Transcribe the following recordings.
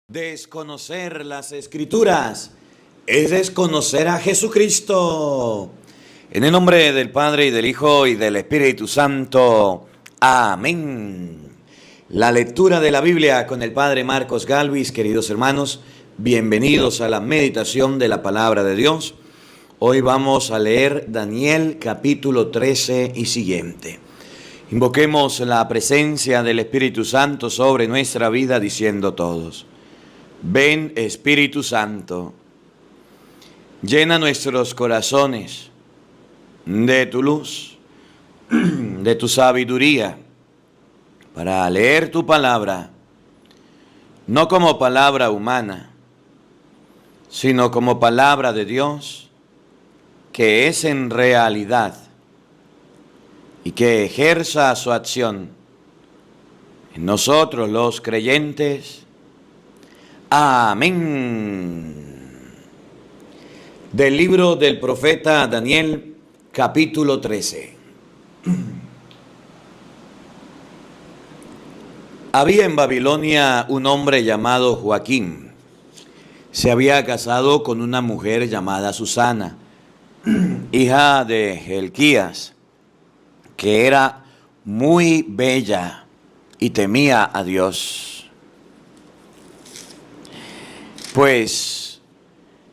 Desconocer las Escrituras es desconocer a Jesucristo. En el nombre del Padre, y del Hijo, y del Espíritu Santo. Amén. La lectura de la Biblia con el Padre Marcos Galvis. Queridos hermanos, bienvenidos a la meditación de la Palabra de Dios. Hoy vamos a leer Daniel capítulo 13 y siguiente. Invoquemos la presencia del Espíritu Santo sobre nuestra vida diciendo todos: ven, Espíritu Santo, llena nuestros corazones de tu luz, de tu sabiduría, para leer tu palabra, no como palabra humana, sino como palabra de Dios, que es en realidad y que ejerza su acción en nosotros los creyentes. Amén. Del libro del profeta Daniel, capítulo 13. Había en Babilonia un hombre llamado Joaquín. Se había casado con una mujer llamada Susana, hija de Hilquías, que era muy bella y temía a Dios. Pues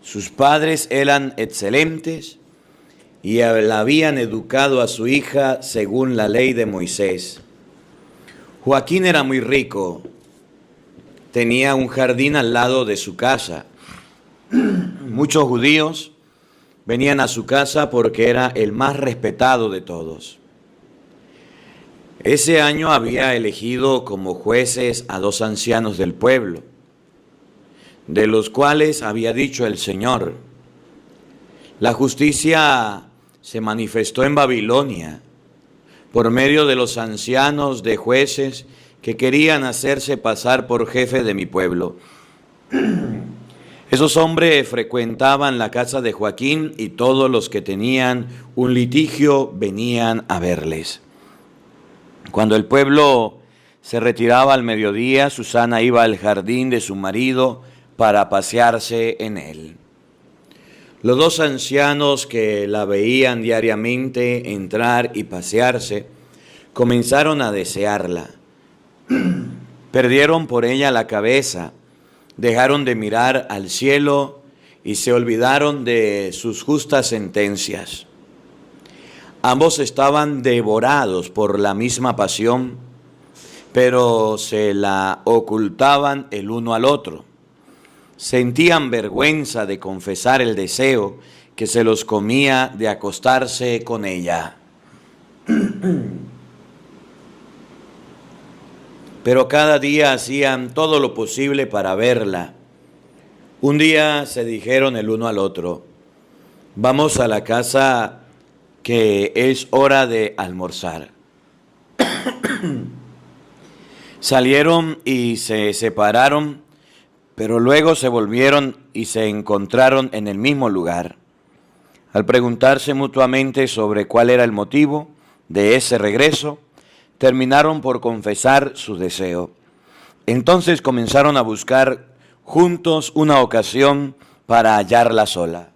sus padres eran excelentes y la habían educado a su hija según la ley de Moisés. Joaquín era muy rico, tenía un jardín al lado de su casa. Muchos judíos venían a su casa porque era el más respetado de todos. Ese año había elegido como jueces a 2 ancianos del pueblo, de los cuales había dicho el Señor: la justicia se manifestó en Babilonia por medio de los ancianos de jueces que querían hacerse pasar por jefe de mi pueblo. Esos hombres frecuentaban la casa de Joaquín y todos los que tenían un litigio venían a verles. Cuando el pueblo se retiraba al mediodía, Susana iba al jardín de su marido para pasearse en él. Los 2 ancianos que la veían diariamente entrar y pasearse comenzaron a desearla. Perdieron por ella la cabeza, dejaron de mirar al cielo y se olvidaron de sus justas sentencias. Ambos estaban devorados por la misma pasión, pero se la ocultaban el uno al otro. Sentían vergüenza de confesar el deseo que se los comía de acostarse con ella. Pero cada día hacían todo lo posible para verla. Un día se dijeron el uno al otro: vamos a la casa, que es hora de almorzar. Salieron y se separaron, pero luego se volvieron y se encontraron en el mismo lugar. Al preguntarse mutuamente sobre cuál era el motivo de ese regreso, terminaron por confesar su deseo. Entonces comenzaron a buscar juntos una ocasión para hallarla sola.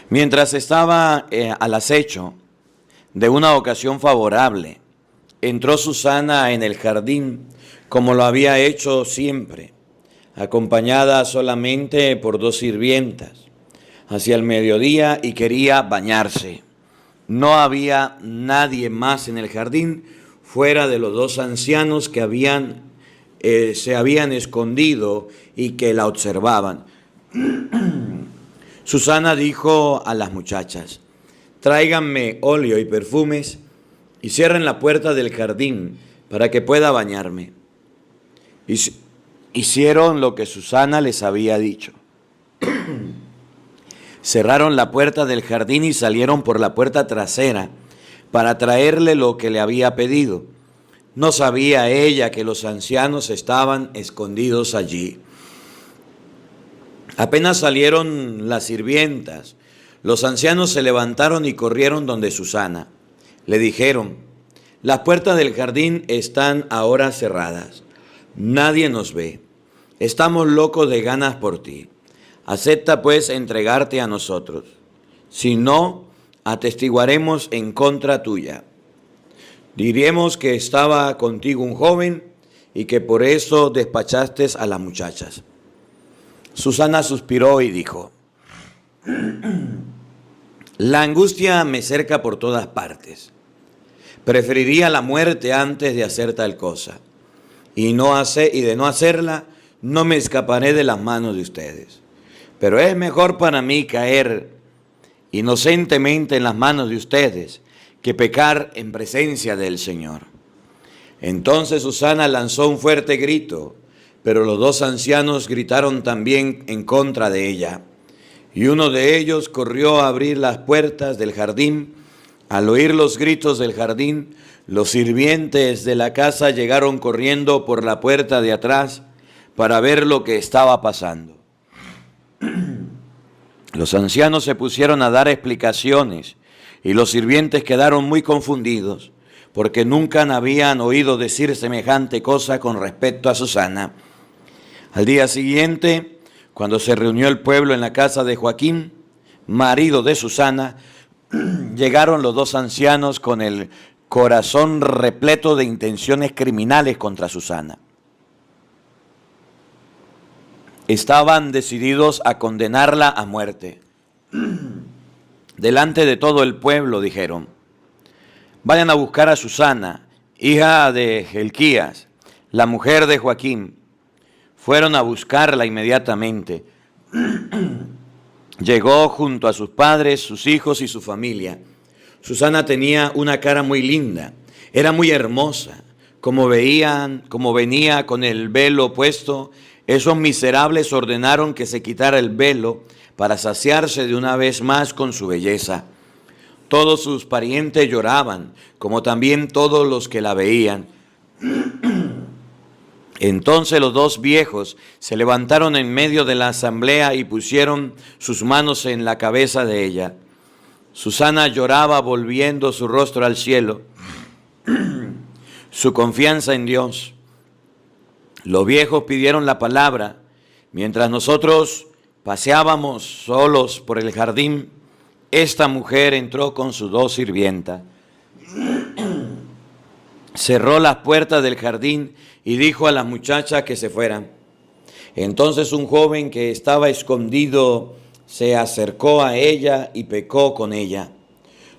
Mientras estaba al acecho de una ocasión favorable, entró Susana en el jardín, como lo había hecho siempre, acompañada solamente por 2 sirvientas, hacia el mediodía, y quería bañarse. No había nadie más en el jardín fuera de los 2 ancianos que se habían escondido y que la observaban. Susana dijo a las muchachas: tráiganme óleo y perfumes y cierren la puerta del jardín para que pueda bañarme. Hicieron lo que Susana les había dicho. Cerraron la puerta del jardín y salieron por la puerta trasera para traerle lo que le había pedido. No sabía ella que los ancianos estaban escondidos allí. Apenas salieron las sirvientas, los ancianos se levantaron y corrieron donde Susana. Le dijeron: las puertas del jardín están ahora cerradas. Nadie nos ve. Estamos locos de ganas por ti. Acepta pues entregarte a nosotros. Si no, atestiguaremos en contra tuya. Diremos que estaba contigo un joven y que por eso despachaste a las muchachas. Susana suspiró y dijo: la angustia me cerca por todas partes. Preferiría la muerte antes de hacer tal cosa. Y de no hacerla, no me escaparé de las manos de ustedes. Pero es mejor para mí caer inocentemente en las manos de ustedes que pecar en presencia del Señor. Entonces Susana lanzó un fuerte grito, pero los dos ancianos gritaron también en contra de ella. Y uno de ellos corrió a abrir las puertas del jardín. Al oír los gritos del jardín, los sirvientes de la casa llegaron corriendo por la puerta de atrás para ver lo que estaba pasando. Los ancianos se pusieron a dar explicaciones y los sirvientes quedaron muy confundidos porque nunca habían oído decir semejante cosa con respecto a Susana. Al día siguiente, cuando se reunió el pueblo en la casa de Joaquín, marido de Susana, llegaron los dos ancianos con el corazón repleto de intenciones criminales contra Susana. Estaban decididos a condenarla a muerte. Delante de todo el pueblo dijeron: vayan a buscar a Susana, hija de Gelquías, la mujer de Joaquín. Fueron a buscarla inmediatamente. Llegó junto a sus padres, sus hijos y su familia. Susana tenía una cara muy linda, era muy hermosa. Como venía con el velo puesto, esos miserables ordenaron que se quitara el velo para saciarse de una vez más con su belleza. Todos sus parientes lloraban, como también todos los que la veían. Entonces los dos viejos se levantaron en medio de la asamblea y pusieron sus manos en la cabeza de ella. Susana lloraba volviendo su rostro al cielo, su confianza en Dios. Los viejos pidieron la palabra. Mientras nosotros paseábamos solos por el jardín, esta mujer entró con sus dos sirvientas. Cerró las puertas del jardín y dijo a las muchachas que se fueran. Entonces un joven que estaba escondido se acercó a ella y pecó con ella.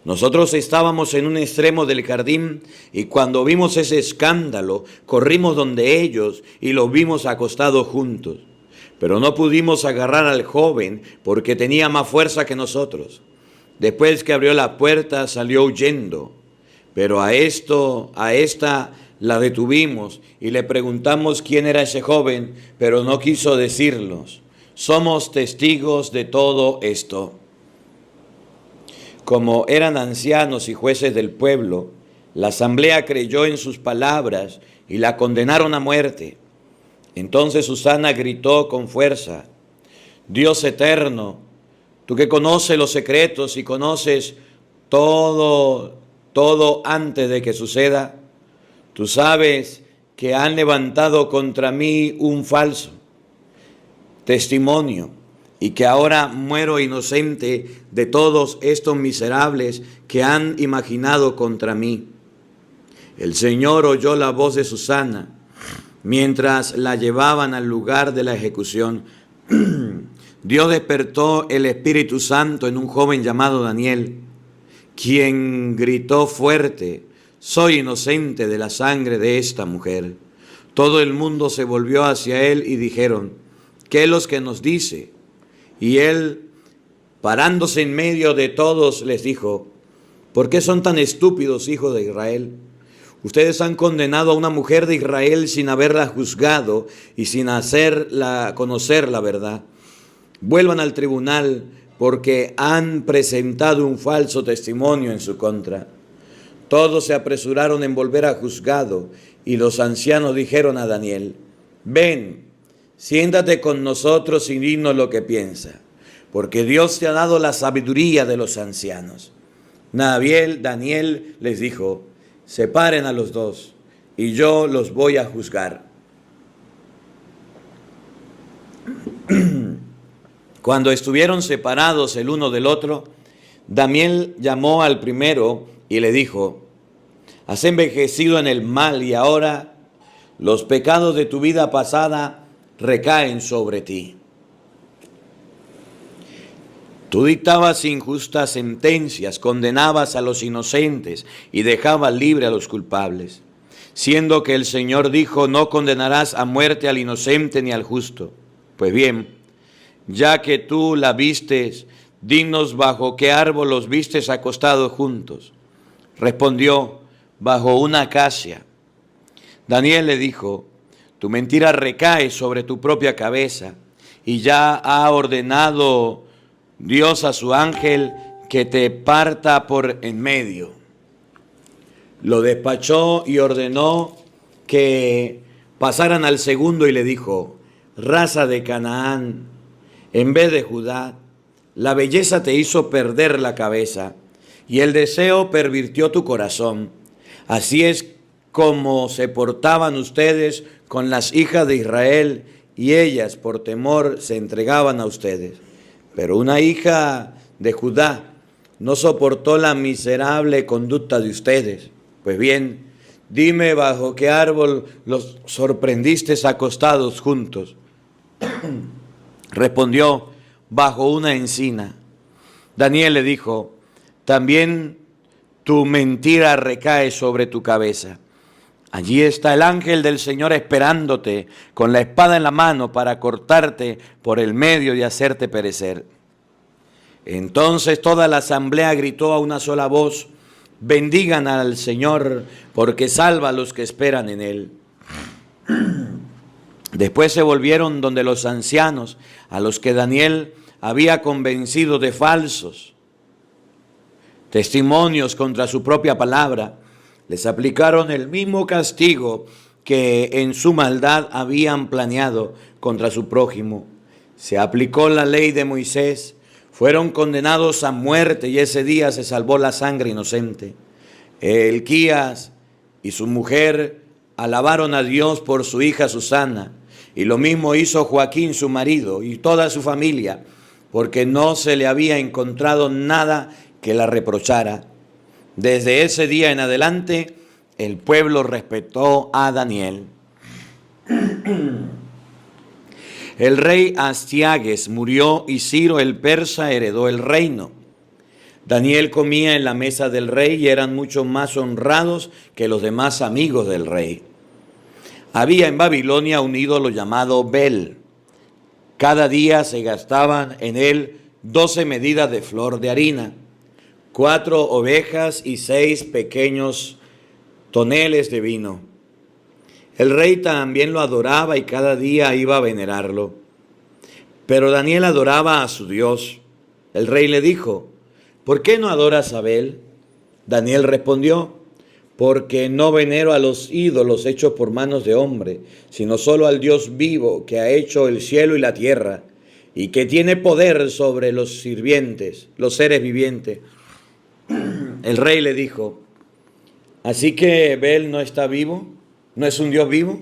Nosotros estábamos en un extremo del jardín y cuando vimos ese escándalo, corrimos donde ellos y los vimos acostados juntos. Pero no pudimos agarrar al joven porque tenía más fuerza que nosotros. Después que abrió la puerta, salió huyendo. Pero a esta la detuvimos y le preguntamos quién era ese joven, pero no quiso decirnos. Somos testigos de todo esto. Como eran ancianos y jueces del pueblo, la asamblea creyó en sus palabras y la condenaron a muerte. Entonces Susana gritó con fuerza: Dios eterno, tú que conoces los secretos y conoces todo antes de que suceda, tú sabes que han levantado contra mí un falso testimonio y que ahora muero inocente de todos estos miserables que han imaginado contra mí. El Señor oyó la voz de Susana mientras la llevaban al lugar de la ejecución. Dios despertó el Espíritu Santo en un joven llamado Daniel, quien gritó fuerte: soy inocente de la sangre de esta mujer. Todo el mundo se volvió hacia él y dijeron: ¿qué es lo que nos dice? Y él, parándose en medio de todos, les dijo: ¿por qué son tan estúpidos, hijos de Israel? Ustedes han condenado a una mujer de Israel sin haberla juzgado y sin hacerla conocer la verdad. Vuelvan al tribunal porque han presentado un falso testimonio en su contra. Todos se apresuraron en volver a juzgado y los ancianos dijeron a Daniel: ven, siéntate con nosotros y dinos lo que piensa, porque Dios te ha dado la sabiduría de los ancianos. Daniel les dijo: separen a los dos y yo los voy a juzgar. Cuando estuvieron separados el uno del otro, Daniel llamó al primero y le dijo: has envejecido en el mal y ahora los pecados de tu vida pasada recaen sobre ti. Tú dictabas injustas sentencias, condenabas a los inocentes y dejabas libre a los culpables, siendo que el Señor dijo: no condenarás a muerte al inocente ni al justo. Pues bien, ya que tú la vistes, dinos bajo qué árbol los vistes acostados juntos. Respondió: bajo una acacia. Daniel le dijo: tu mentira recae sobre tu propia cabeza, y ya ha ordenado Dios a su ángel que te parta por en medio. Lo despachó y ordenó que pasaran al segundo y le dijo: raza de Canaán, en vez de Judá, la belleza te hizo perder la cabeza y el deseo pervirtió tu corazón. Así es como se portaban ustedes con las hijas de Israel, y ellas por temor se entregaban a ustedes. Pero una hija de Judá no soportó la miserable conducta de ustedes. Pues bien, dime bajo qué árbol los sorprendiste acostados juntos. Respondió: bajo una encina. Daniel le dijo: también tu mentira recae sobre tu cabeza. Allí está el ángel del Señor esperándote con la espada en la mano para cortarte por el medio y hacerte perecer. Entonces toda la asamblea gritó a una sola voz: bendigan al Señor, porque salva a los que esperan en Él. Después se volvieron donde los ancianos, a los que Daniel había convencido de falsos testimonios contra su propia palabra. Les aplicaron el mismo castigo que en su maldad habían planeado contra su prójimo. Se aplicó la ley de Moisés, fueron condenados a muerte y ese día se salvó la sangre inocente. Hilquías y su mujer alabaron a Dios por su hija Susana, y lo mismo hizo Joaquín, su marido, y toda su familia, porque no se le había encontrado nada que la reprochara. Desde ese día en adelante, el pueblo respetó a Daniel. El rey Astiages murió y Ciro el persa heredó el reino. Daniel comía en la mesa del rey y eran mucho más honrados que los demás amigos del rey. Había en Babilonia un ídolo llamado Bel. Cada día se gastaban en él 12 medidas de flor de harina, 4 ovejas y 6 pequeños toneles de vino. El rey también lo adoraba y cada día iba a venerarlo. Pero Daniel adoraba a su Dios. El rey le dijo: ¿por qué no adoras a Bel? Daniel respondió: porque no venero a los ídolos hechos por manos de hombre, sino solo al Dios vivo que ha hecho el cielo y la tierra, y que tiene poder sobre los sirvientes, los seres vivientes. El rey le dijo: ¿así que Bel no está vivo? ¿No es un Dios vivo?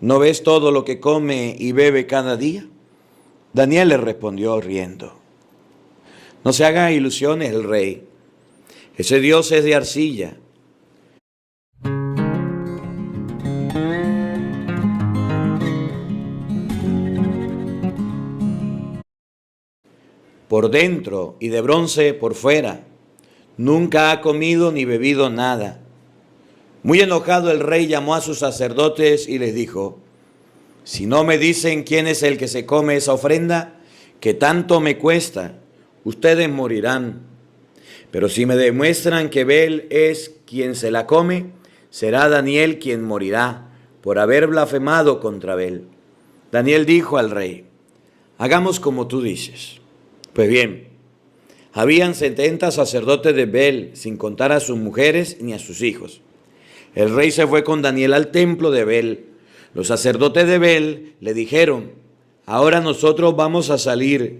¿No ves todo lo que come y bebe cada día? Daniel le respondió riendo: no se haga ilusiones el rey. Ese Dios es de arcilla. Por dentro y de bronce por fuera. Nunca ha comido ni bebido nada. Muy enojado el rey llamó a sus sacerdotes y les dijo: si no me dicen quién es el que se come esa ofrenda, que tanto me cuesta, ustedes morirán. Pero si me demuestran que Bel es quien se la come, será Daniel quien morirá por haber blasfemado contra Bel. Daniel dijo al rey: hagamos como tú dices. Pues bien, habían 70 sacerdotes de Bel, sin contar a sus mujeres ni a sus hijos. El rey se fue con Daniel al templo de Bel. Los sacerdotes de Bel le dijeron: ahora nosotros vamos a salir,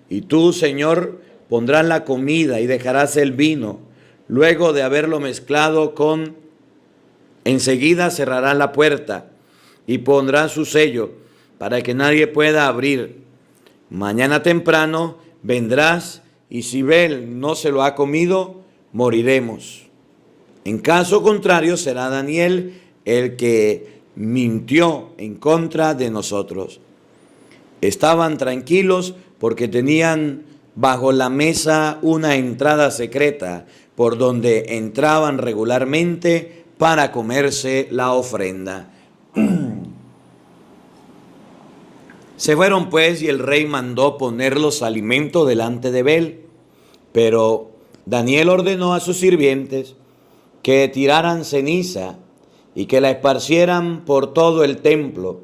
y tú, Señor, pondrás la comida y dejarás el vino. Luego de haberlo mezclado enseguida cerrarás la puerta y pondrás su sello para que nadie pueda abrir. Mañana temprano vendrás y si Bel no se lo ha comido, moriremos. En caso contrario, será Daniel el que mintió en contra de nosotros. Estaban tranquilos porque tenían bajo la mesa una entrada secreta por donde entraban regularmente para comerse la ofrenda. Se fueron pues y el rey mandó poner los alimentos delante de Bel, pero Daniel ordenó a sus sirvientes que tiraran ceniza y que la esparcieran por todo el templo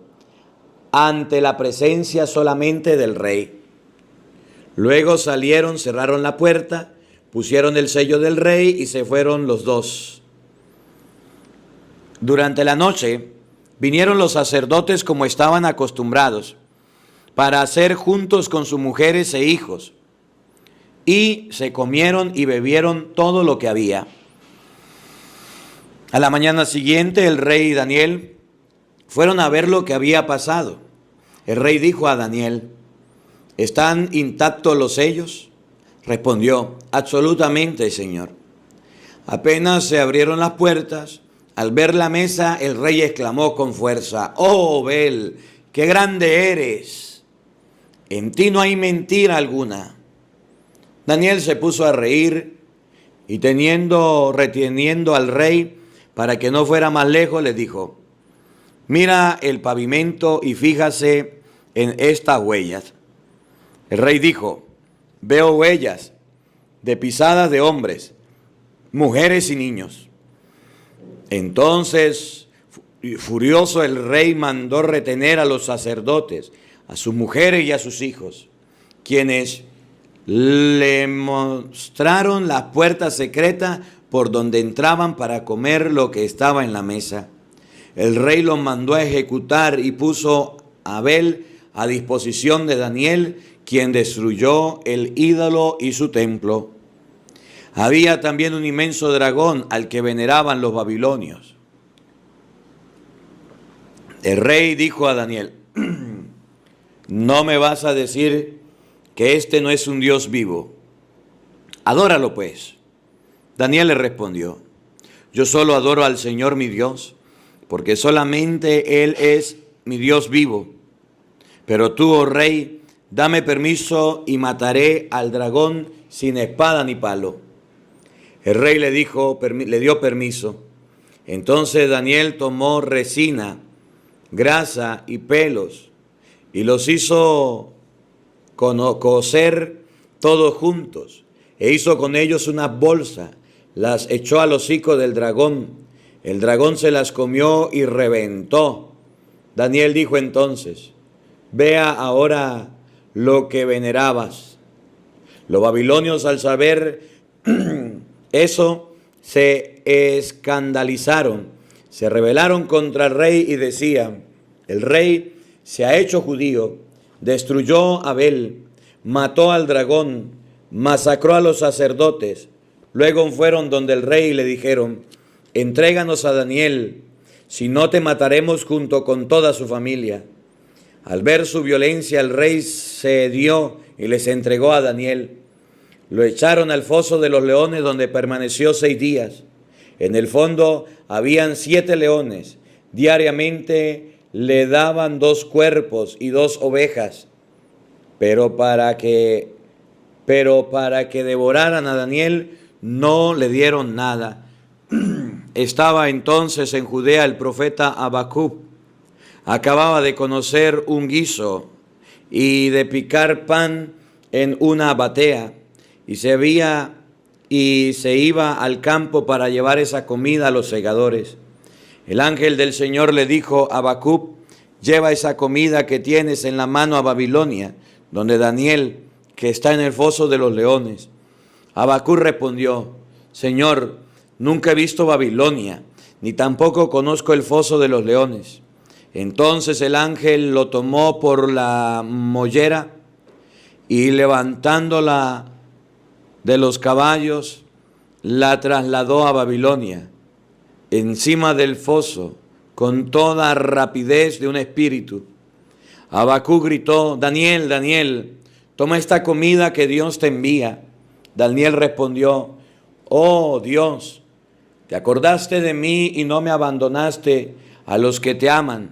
ante la presencia solamente del rey. Luego salieron, cerraron la puerta, pusieron el sello del rey y se fueron los dos. Durante la noche vinieron los sacerdotes como estaban acostumbrados para hacer juntos con sus mujeres e hijos, y se comieron y bebieron todo lo que había. A la mañana siguiente el rey y Daniel fueron a ver lo que había pasado. El rey dijo a Daniel: ¿están intactos los sellos? Respondió: absolutamente, señor. Apenas se abrieron las puertas, al ver la mesa, el rey exclamó con fuerza: ¡oh, Bel, qué grande eres! En ti no hay mentira alguna. Daniel se puso a reír y reteniendo al rey para que no fuera más lejos, le dijo: mira el pavimento y fíjase en estas huellas. El rey dijo: veo huellas de pisadas de hombres, mujeres y niños. Entonces, furioso, el rey mandó retener a los sacerdotes, a sus mujeres y a sus hijos, quienes le mostraron las puertas secretas por donde entraban para comer lo que estaba en la mesa. El rey los mandó a ejecutar y puso a Bel a disposición de Daniel, quien destruyó el ídolo y su templo. Había también un inmenso dragón al que veneraban los babilonios. El rey dijo a Daniel: ¿no me vas a decir que este no es un Dios vivo? Adóralo pues. Daniel le respondió: yo solo adoro al Señor mi Dios, porque solamente Él es mi Dios vivo. Pero tú, oh rey, dame permiso y mataré al dragón sin espada ni palo. El rey le dio permiso. Entonces Daniel tomó resina, grasa y pelos y los hizo cocer todos juntos, e hizo con ellos una bolsa, las echó al hocico del dragón. El dragón se las comió y reventó. Daniel dijo entonces: vea ahora lo que venerabas. Los babilonios, al saber eso, se escandalizaron, se rebelaron contra el rey y decían: el rey se ha hecho judío, destruyó a Bel, mató al dragón, masacró a los sacerdotes. Luego fueron donde el rey y le dijeron: entréganos a Daniel, si no te mataremos junto con toda su familia. Al ver su violencia, el rey cedió y les entregó a Daniel. Lo echaron al foso de los leones, donde permaneció 6 días. En el fondo habían 7 leones. Diariamente le daban 2 cuerpos y 2 ovejas. Pero para que devoraran a Daniel, no le dieron nada. Estaba entonces en Judea el profeta Habacuc. Acababa de conocer un guiso y de picar pan en una batea, y se iba al campo para llevar esa comida a los segadores. El ángel del Señor le dijo a Habacuc: lleva esa comida que tienes en la mano a Babilonia, donde Daniel, que está en el foso de los leones. Habacuc respondió: Señor, nunca he visto Babilonia, ni tampoco conozco el foso de los leones. Entonces el ángel lo tomó por la mollera y, levantándola de los caballos, la trasladó a Babilonia, encima del foso, con toda rapidez de un espíritu. Habacuc gritó: Daniel, Daniel, toma esta comida que Dios te envía. Daniel respondió: oh Dios, te acordaste de mí y no me abandonaste a los que te aman.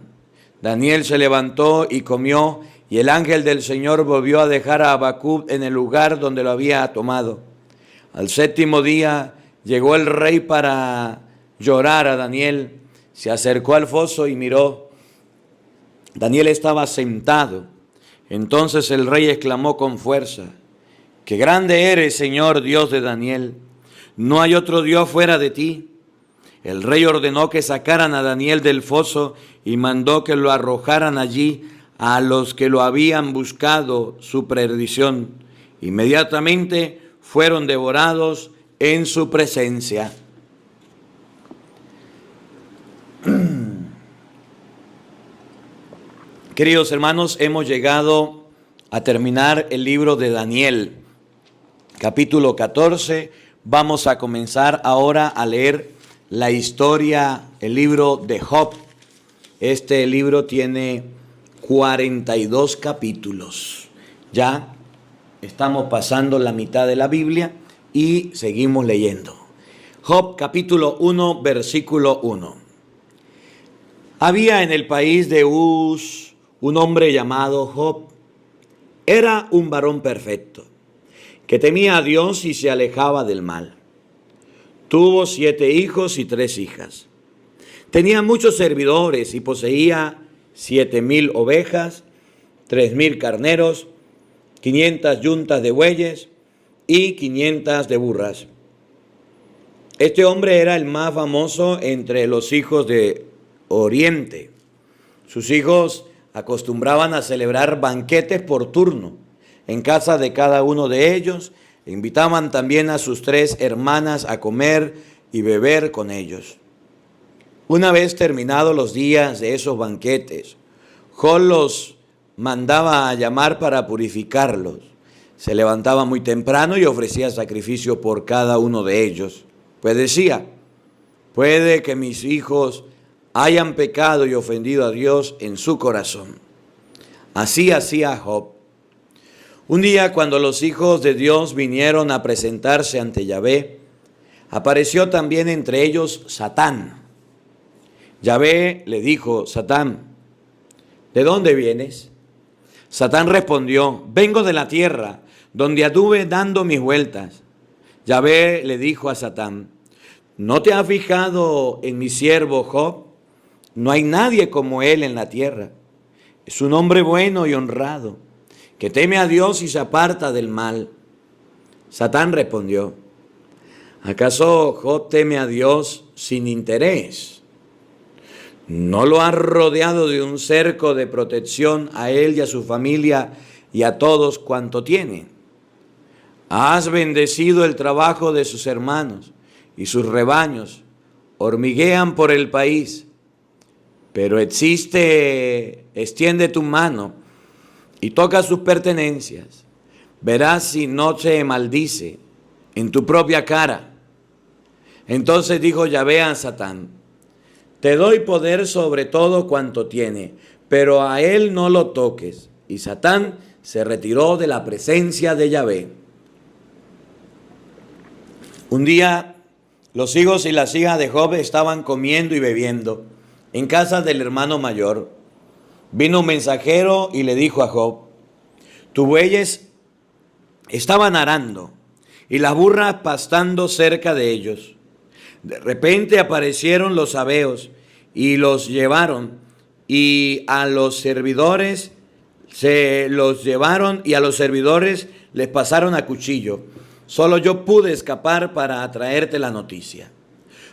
Daniel se levantó y comió, y el ángel del Señor volvió a dejar a Habacuc en el lugar donde lo había tomado. Al séptimo día llegó el rey para llorar a Daniel. Se acercó al foso y miró. Daniel estaba sentado. Entonces el rey exclamó con fuerza: ¡qué grande eres, Señor Dios de Daniel! No hay otro Dios fuera de ti. El rey ordenó que sacaran a Daniel del foso y mandó que lo arrojaran allí a los que lo habían buscado su perdición. Inmediatamente fueron devorados en su presencia. Queridos hermanos, hemos llegado a terminar el libro de Daniel, capítulo 14. Vamos a comenzar ahora a leer la historia, el libro de Job. Este libro tiene 42 capítulos. Ya estamos pasando la mitad de la Biblia y seguimos leyendo. Job, capítulo 1, versículo 1. Había en el país de Uz un hombre llamado Job. Era un varón perfecto, que temía a Dios y se alejaba del mal. Tuvo 7 hijos y 3 hijas. Tenía muchos servidores y poseía 7,000 ovejas, 3,000 carneros, 500 yuntas de bueyes y 500 de burras. Este hombre era el más famoso entre los hijos de Oriente. Sus hijos acostumbraban a celebrar banquetes por turno en casa de cada uno de ellos. Invitaban también a sus 3 hermanas a comer y beber con ellos. Una vez terminados los días de esos banquetes, Job los mandaba a llamar para purificarlos. Se levantaba muy temprano y ofrecía sacrificio por cada uno de ellos. Pues decía: puede que mis hijos hayan pecado y ofendido a Dios en su corazón. Así hacía Job. Un día, cuando los hijos de Dios vinieron a presentarse ante Yahvé, apareció también entre ellos Satán. Yahvé le dijo: Satán, ¿de dónde vienes? Satán respondió: vengo de la tierra, donde anduve dando mis vueltas. Yahvé le dijo a Satán: ¿no te has fijado en mi siervo Job? No hay nadie como él en la tierra. Es un hombre bueno y honrado, que teme a Dios y se aparta del mal. Satán respondió: ¿acaso Job teme a Dios sin interés? ¿No lo has rodeado de un cerco de protección a él y a su familia y a todos cuanto tiene? Has bendecido el trabajo de sus hermanos y sus rebaños hormiguean por el país. Pero extiende tu mano y toca sus pertenencias. Verás si no te maldice en tu propia cara. Entonces dijo Yahvé a Satán: te doy poder sobre todo cuanto tiene, pero a él no lo toques. Y Satán se retiró de la presencia de Yahvé. Un día, los hijos y las hijas de Job estaban comiendo y bebiendo en casa del hermano mayor. Vino un mensajero y le dijo a Job: tus bueyes estaban arando y las burras pastando cerca de ellos. De repente aparecieron los sabeos y los llevaron, y a los servidores les pasaron a cuchillo. Solo yo pude escapar para traerte la noticia.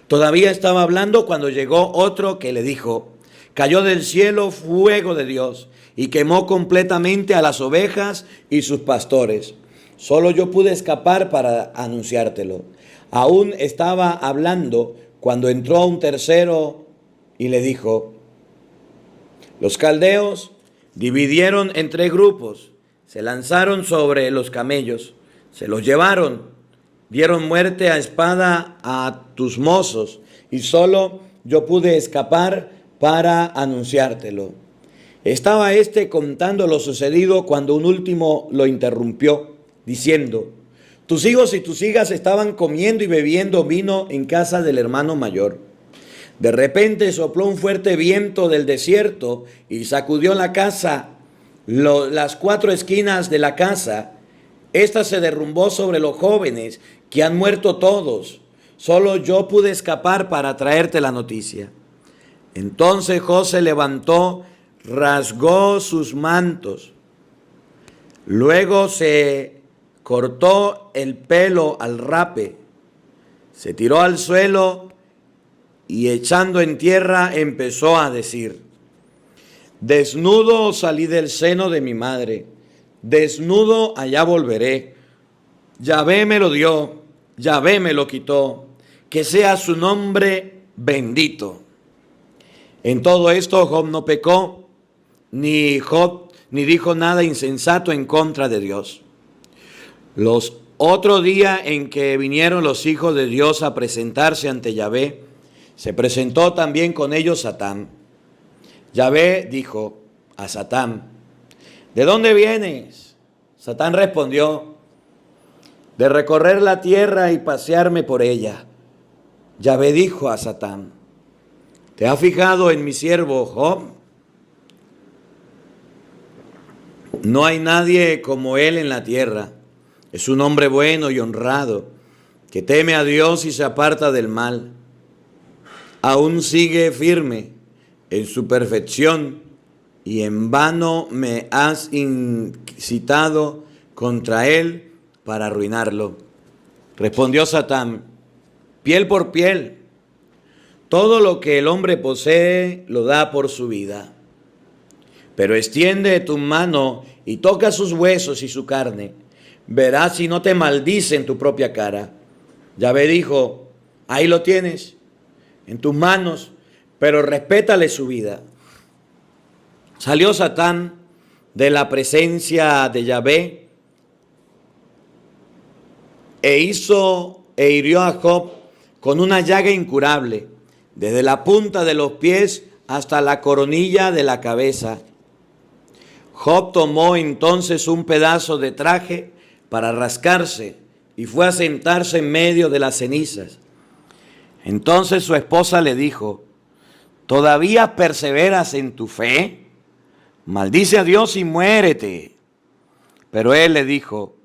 Todavía estaba hablando cuando llegó otro que le dijo: cayó del cielo fuego de Dios y quemó completamente a las ovejas y sus pastores. Solo yo pude escapar para anunciártelo. Aún estaba hablando cuando entró un tercero y le dijo: los caldeos dividieron en 3 grupos, se lanzaron sobre los camellos, se los llevaron, dieron muerte a espada a tus mozos, y solo yo pude escapar para anunciártelo. Estaba éste contando lo sucedido cuando un último lo interrumpió, diciendo: tus hijos y tus hijas estaban comiendo y bebiendo vino en casa del hermano mayor. De repente sopló un fuerte viento del desierto y sacudió la casa, las cuatro esquinas de la casa. Esta se derrumbó sobre los jóvenes, que han muerto todos. Solo yo pude escapar para traerte la noticia. Entonces José levantó, rasgó sus mantos. Luego se cortó el pelo al rape, se tiró al suelo y echando en tierra empezó a decir: desnudo salí del seno de mi madre, desnudo allá volveré. Yahvé me lo dio, Yahvé me lo quitó, que sea su nombre bendito. En todo esto Job no pecó, ni dijo nada insensato en contra de Dios. Los otro día en que vinieron los hijos de Dios a presentarse ante Yahvé, se presentó también con ellos Satán. Yahvé dijo a Satán: ¿de dónde vienes? Satán respondió: de recorrer la tierra y pasearme por ella. Yahvé dijo a Satán: ¿te has fijado en mi siervo Job? No hay nadie como él en la tierra. Es un hombre bueno y honrado, que teme a Dios y se aparta del mal. Aún sigue firme en su perfección, y en vano me has incitado contra él para arruinarlo. Respondió Satán: piel por piel. Todo lo que el hombre posee lo da por su vida. Pero extiende tu mano y toca sus huesos y su carne. Verás si no te maldice en tu propia cara. Yahvé dijo: ahí lo tienes, en tus manos, pero respétale su vida. Salió Satán de la presencia de Yahvé e hirió a Job con una llaga incurable, desde la punta de los pies hasta la coronilla de la cabeza. Job tomó entonces un pedazo de traje para rascarse y fue a sentarse en medio de las cenizas. Entonces su esposa le dijo: ¿todavía perseveras en tu fe? Maldice a Dios y muérete. Pero él le dijo: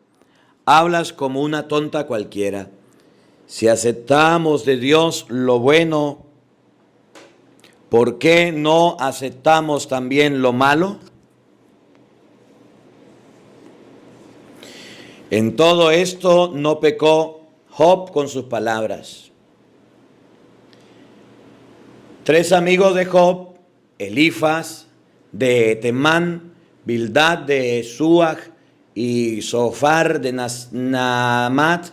hablas como una tonta cualquiera. Si aceptamos de Dios lo bueno, ¿por qué no aceptamos también lo malo? En todo esto no pecó Job con sus palabras. 3 amigos de Job, Elifaz de Temán, Bildad de Suach y Zofar de Naamat,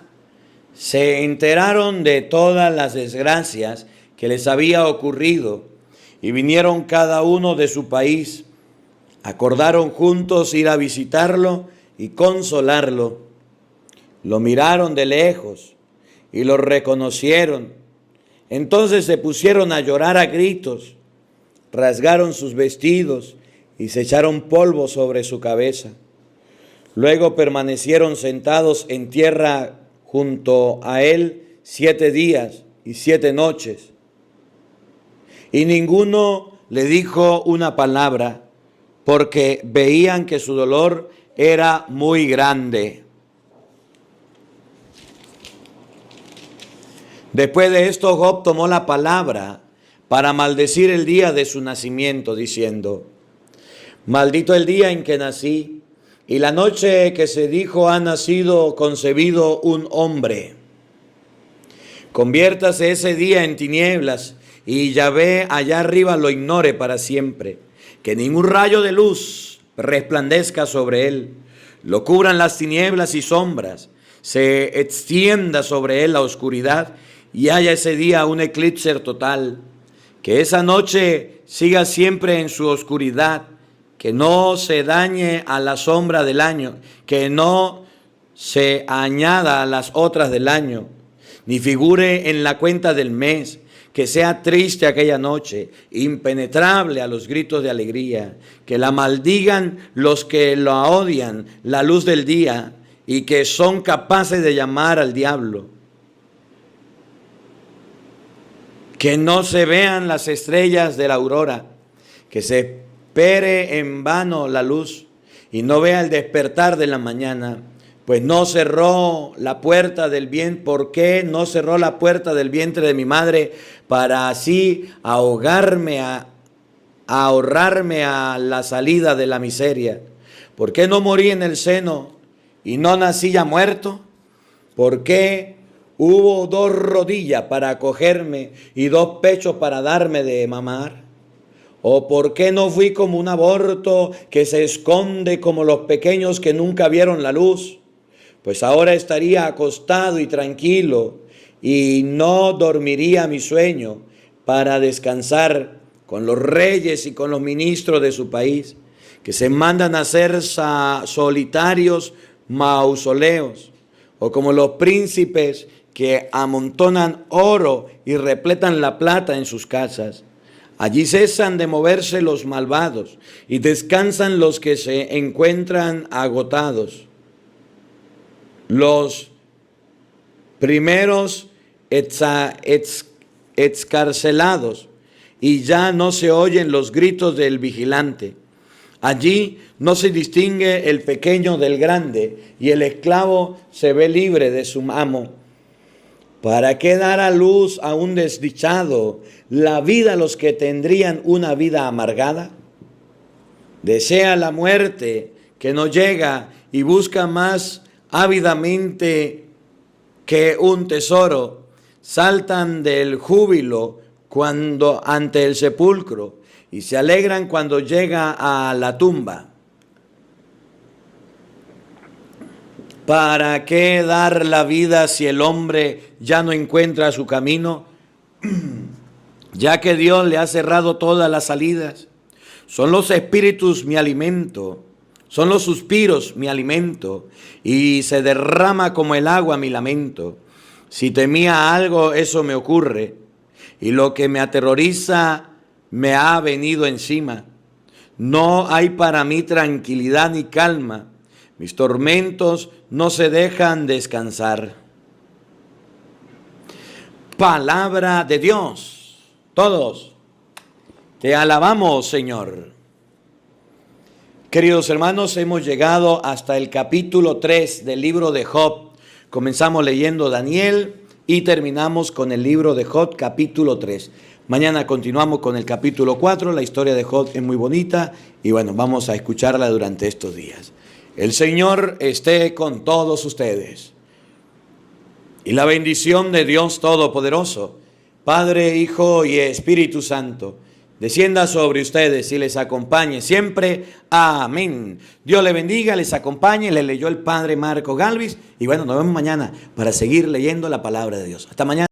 se enteraron de todas las desgracias que les había ocurrido y vinieron cada uno de su país. Acordaron juntos ir a visitarlo y consolarlo. Lo miraron de lejos y lo reconocieron. Entonces se pusieron a llorar a gritos, rasgaron sus vestidos y se echaron polvo sobre su cabeza. Luego permanecieron sentados en tierra junto a él 7 días y 7 noches. Y ninguno le dijo una palabra, porque veían que su dolor era muy grande. Después de esto, Job tomó la palabra para maldecir el día de su nacimiento, diciendo: maldito el día en que nací, y la noche que se dijo ha nacido concebido un hombre. Conviértase ese día en tinieblas, y Yahvé allá arriba lo ignore para siempre. Que ningún rayo de luz resplandezca sobre él, lo cubran las tinieblas y sombras, se extienda sobre él la oscuridad, y haya ese día un eclipse total. Que esa noche siga siempre en su oscuridad, que no se dañe a la sombra del año, que no se añada a las otras del año, ni figure en la cuenta del mes, que sea triste aquella noche, impenetrable a los gritos de alegría, que la maldigan los que la odian, la luz del día, y que son capaces de llamar al diablo. Que no se vean las estrellas de la aurora, que se espere en vano la luz y no vea el despertar de la mañana, pues no cerró la puerta del vientre. ¿Por qué no cerró la puerta del vientre de mi madre para así ahorrarme a la salida de la miseria? ¿Por qué no morí en el seno y no nací ya muerto? ¿Por qué hubo 2 rodillas para acogerme y 2 pechos para darme de mamar? ¿O por qué no fui como un aborto que se esconde como los pequeños que nunca vieron la luz? Pues ahora estaría acostado y tranquilo y no dormiría mi sueño para descansar con los reyes y con los ministros de su país, que se mandan a hacer solitarios mausoleos, o como los príncipes que amontonan oro y repletan la plata en sus casas. Allí cesan de moverse los malvados y descansan los que se encuentran agotados. Los primeros excarcelados, y ya no se oyen los gritos del vigilante. Allí no se distingue el pequeño del grande, y el esclavo se ve libre de su amo. ¿Para qué dar a luz a un desdichado la vida a los que tendrían una vida amargada? Desea la muerte que no llega y busca más ávidamente que un tesoro. Saltan del júbilo cuando ante el sepulcro y se alegran cuando llega a la tumba. ¿Para qué dar la vida si el hombre ya no encuentra su camino? Ya que Dios le ha cerrado todas las salidas. Son los espíritus mi alimento, son los suspiros mi alimento, y se derrama como el agua mi lamento. Si temía algo, eso me ocurre, y lo que me aterroriza me ha venido encima. No hay para mí tranquilidad ni calma. Mis tormentos no se dejan descansar. Palabra de Dios. Todos te alabamos, Señor. Queridos hermanos, hemos llegado hasta el capítulo 3 del libro de Job. Comenzamos leyendo Daniel y terminamos con el libro de Job, capítulo 3. Mañana continuamos con el capítulo 4. La historia de Job es muy bonita y bueno, vamos a escucharla durante estos días. El Señor esté con todos ustedes. Y la bendición de Dios Todopoderoso, Padre, Hijo y Espíritu Santo, descienda sobre ustedes y les acompañe siempre. Amén. Dios le bendiga, les acompañe. Le leyó el Padre Marco Galvis. Y bueno, nos vemos mañana para seguir leyendo la palabra de Dios. Hasta mañana.